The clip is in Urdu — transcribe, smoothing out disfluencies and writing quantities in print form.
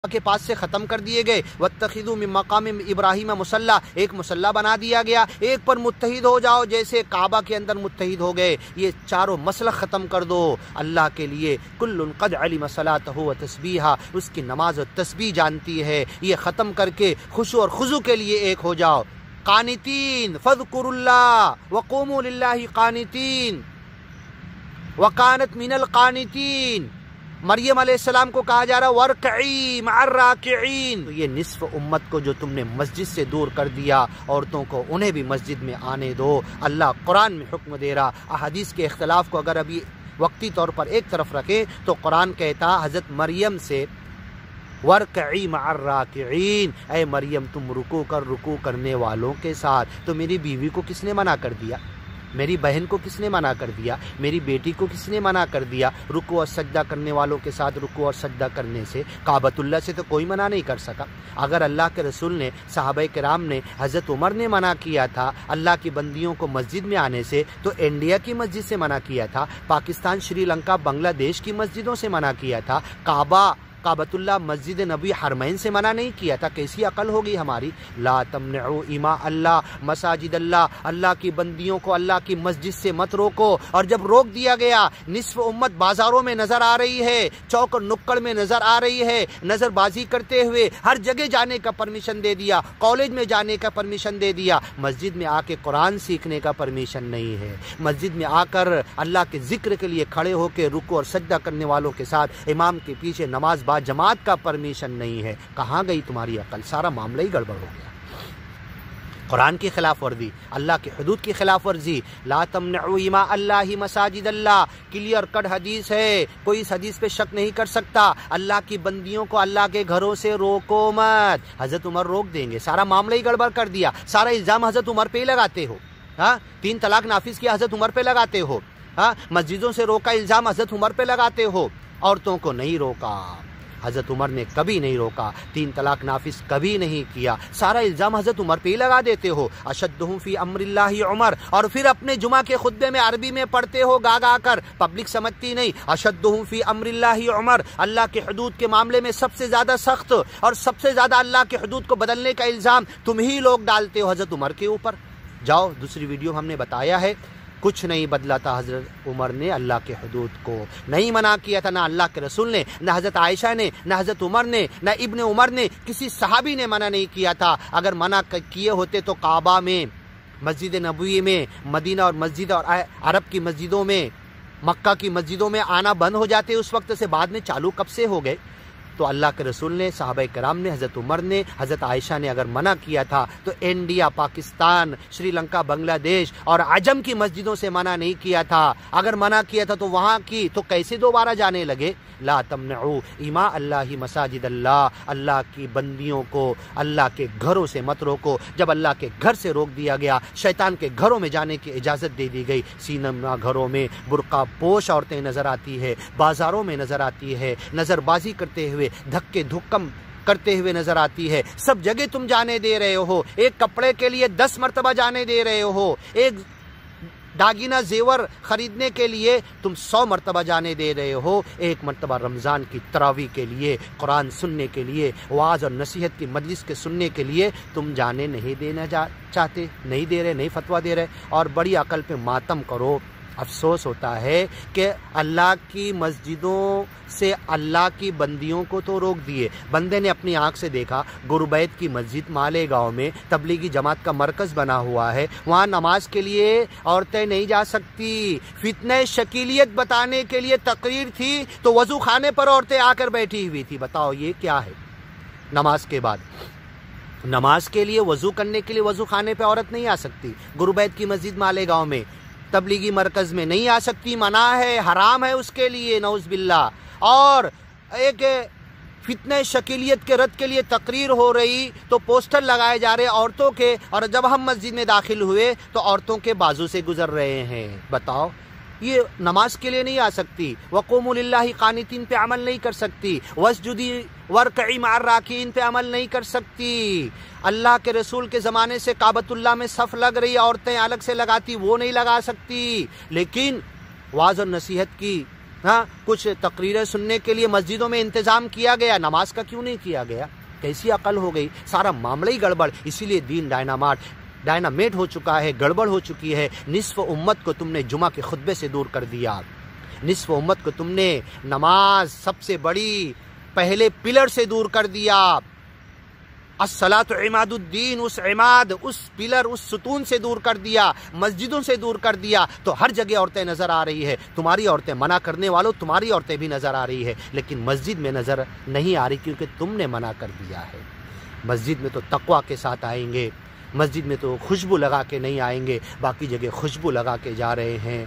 کے پاس سے ختم کر دیے گئے۔ وَاتَّخِذُوا مِن مَّقَامِ ابراہیم مصلی، ایک مصلی بنا دیا گیا، ایک پر متحد ہو جاؤ جیسے کعبہ کے اندر متحد ہو گئے۔ یہ چاروں مسلک ختم کر دو اللہ کے لیے۔ کُلٌّ قَدْ عَلِمَ صَلَاتَهُ وَتَسْبِيحَهُ، اس کی نماز و تسبیح جانتی ہے۔ یہ ختم کر کے خشوع اور خضوع کے لیے ایک ہو جاؤ۔ قانتین فاذکروا اللہ وقوموا للہ قانتین وکانت من القانتین۔ مریم علیہ السلام کو کہا جا رہا وَارْكَعِي مَعَ الرَّاكِعِينَ۔ تو یہ نصف امت کو جو تم نے مسجد سے دور کر دیا، عورتوں کو انہیں بھی مسجد میں آنے دو۔ اللہ قرآن میں حکم دے رہا۔ احادیث کے اختلاف کو اگر ابھی وقتی طور پر ایک طرف رکھیں تو قرآن کہتا حضرت مریم سے وَارْكَعِي مَعَ الرَّاكِعِينَ، اے مریم تم رکوع کرنے والوں کے ساتھ۔ تو میری بیوی کو کس نے منع کر دیا؟ میری بہن کو کس نے منع کر دیا؟ میری بیٹی کو کس نے منع کر دیا؟ رکوع اور سجدہ کرنے والوں کے ساتھ رکوع اور سجدہ کرنے سے کعبۃ اللہ سے تو کوئی منع نہیں کر سکا۔ اگر اللہ کے رسول نے، صحابہ کرام نے، حضرت عمر نے منع کیا تھا اللہ کی بندیوں کو مسجد میں آنے سے، تو انڈیا کی مسجد سے منع کیا تھا، پاکستان، شری لنکا، بنگلہ دیش کی مسجدوں سے منع کیا تھا، کعبۃ اللہ مسجد نبی حرمین سے منع نہیں کیا تھا۔ کیسی عقل ہوگی ہماری؟ لا تمنعوا اماء اللہ مساجد اللہ، اللہ کی بندیوں کو اللہ کی مسجد سے مت روکو۔ اور جب روک دیا گیا، نصف امت بازاروں میں نظر آ رہی ہے، چوک اور نکڑ میں نظر آ رہی ہے، نظر بازی کرتے ہوئے ہر جگہ جانے کا پرمیشن دے دیا، کالج میں جانے کا پرمیشن دے دیا، مسجد میں آ کے قرآن سیکھنے کا پرمیشن نہیں ہے۔ مسجد میں آ کر اللہ کے ذکر کے لیے کھڑے ہو کے رکوع اور سجدہ کرنے والوں کے ساتھ امام کے پیچھے نماز با جماعت کا پرمیشن نہیں ہے۔ کہاں گئی تمہاری عقل؟ سارا معاملہ ہی گڑبڑ ہو گیا۔ قرآن کی خلاف ورزی، اللہ کی حدود کی خلاف ورزی۔ لا تمنعوا اماء اللہ مساجد اللہ، کلیئر کٹ حدیث ہے، کوئی اس حدیث پہ شک نہیں کر سکتا۔ اللہ کی بندیوں کو اللہ کے گھروں سے روکو مت۔ حضرت عمر روک دیں گے، سارا معاملہ ہی گڑبڑ کر دیا۔ سارا الزام حضرت عمر پہ ہی لگاتے ہو۔ 3 طلاق نافذ کیا حضرت عمر پہ لگاتے ہو۔ مسجدوں سے روکا الزام حضرت عمر پہ لگاتے ہو، عورتوں کو نہیں روکا، حضرت عمر نے کبھی نہیں روکا، 3 طلاق نافذ کبھی نہیں کیا، سارا الزام حضرت عمر پہ ہی لگا دیتے ہو۔ اشدہم فی امر اللہ عمر، اور پھر اپنے جمعہ کے خطبے میں عربی میں پڑھتے ہو گا گا کر، پبلک سمجھتی نہیں۔ اشدہم فی امر اللہ عمر، اللہ کے حدود کے معاملے میں سب سے زیادہ سخت اور سب سے زیادہ اللہ کے حدود کو بدلنے کا الزام تم ہی لوگ ڈالتے ہو حضرت عمر کے اوپر۔ جاؤ دوسری ویڈیو ہم نے بتایا ہے، کچھ نہیں بدلا تھا۔ حضرت عمر نے اللہ کے حدود کو نہیں منع کیا تھا، نہ اللہ کے رسول نے، نہ حضرت عائشہ نے، نہ حضرت عمر نے، نہ ابن عمر نے، کسی صحابی نے منع نہیں کیا تھا۔ اگر منع کیے ہوتے تو کعبہ میں، مسجد نبوی میں، مدینہ اور مسجد اور عرب کی مسجدوں میں، مکہ کی مسجدوں میں آنا بند ہو جاتے اس وقت سے، بعد میں چالو کب سے ہو گئے؟ تو اللہ کے رسول نے، صحابہ کرام نے، حضرت عمر نے، حضرت عائشہ نے اگر منع کیا تھا تو انڈیا، پاکستان، شری لنکا، بنگلہ دیش اور عجم کی مسجدوں سے منع نہیں کیا تھا۔ اگر منع کیا تھا تو وہاں کی تو کیسے دوبارہ جانے لگے؟ لا تمنعوا اماء اللہ مساجد اللہ، اللہ کی بندیوں کو اللہ کے گھروں سے مت روکو۔ جب اللہ کے گھر سے روک دیا گیا، شیطان کے گھروں میں جانے کی اجازت دے دی گئی۔ سینما گھروں میں برقع پوش عورتیں نظر آتی ہے، بازاروں میں نظر آتی ہے، نظر بازی کرتے ہوئے، دھکے دھکم کرتے ہوئے نظر آتی ہے۔ سب جگہ تم جانے دے رہے ہو، ایک کپڑے کے لیے 10 مرتبہ جانے دے رہے ہو، ایک داگینہ زیور خریدنے کے لیے تم 100 مرتبہ جانے دے رہے ہو، ایک مرتبہ رمضان کی تراویح کے لیے، قرآن سننے کے لیے، وعظ اور نصیحت کی مجلس کے سننے کے لیے تم جانے نہیں دینا چاہتے، نہیں دے رہے، نہیں فتویٰ دے رہے، اور بڑی عقل پہ ماتم کرو۔ افسوس ہوتا ہے کہ اللہ کی مسجدوں سے اللہ کی بندیوں کو تو روک دیے۔ بندے نے اپنی آنکھ سے دیکھا، گربیت کی مسجد مالیگاؤں میں تبلیغی جماعت کا مرکز بنا ہوا ہے، وہاں نماز کے لیے عورتیں نہیں جا سکتی۔ فتنہ شکیلیت بتانے کے لیے تقریر تھی تو وضو خانے پر عورتیں آ کر بیٹھی ہوئی تھی۔ بتاؤ یہ کیا ہے؟ نماز کے بعد نماز کے لیے، وضو کرنے کے لیے وضو خانے پہ عورت نہیں آ سکتی۔ گربیت کی مسجد مالیگاؤں میں، تبلیغی مرکز میں نہیں آ سکتی، منع ہے، حرام ہے اس کے لیے، نعوذ باللہ۔ اور ایک فتنہ شکیلیت کے رد کے لیے تقریر ہو رہی تو پوسٹر لگائے جا رہے عورتوں کے، اور جب ہم مسجد میں داخل ہوئے تو عورتوں کے بازو سے گزر رہے ہیں۔ بتاؤ، یہ نماز کے لیے نہیں آ سکتی، وقوموا للہ قانتین پہ عمل نہیں کر سکتی، واسجدی وارکعی مع الراکعین پہ عمل نہیں کر سکتی۔ اللہ کے رسول کے زمانے سے کعبۃ اللہ میں صف لگ رہی، عورتیں الگ سے لگاتی، وہ نہیں لگا سکتی۔ لیکن وعظ اور نصیحت کی ہاں کچھ تقریریں سننے کے لیے مسجدوں میں انتظام کیا گیا، نماز کا کیوں نہیں کیا گیا؟ کیسی عقل ہو گئی؟ سارا معاملہ ہی گڑبڑ. اسی لیے دین ڈائنامیٹ ہو چکا ہے، گڑبڑ ہو چکی ہے. نصف امت کو تم نے جمعہ کے خطبے سے دور کر دیا، نصف امت کو تم نے نماز سب سے بڑی پہلے پلر سے دور کر دیا. الصلاۃ عماد الدین، اس عماد، اس پلر، اس ستون سے دور کر دیا، مسجدوں سے دور کر دیا. تو ہر جگہ عورتیں نظر آ رہی ہے، تمہاری عورتیں منع کرنے والوں تمہاری عورتیں بھی نظر آ رہی ہے، لیکن مسجد میں نظر نہیں آ رہی کیونکہ تم نے منع کر دیا ہے. مسجد میں تو تقویٰ کے ساتھ آئیں گے، مسجد میں تو خوشبو لگا کے نہیں آئیں گے، باقی جگہ خوشبو لگا کے جا رہے ہیں.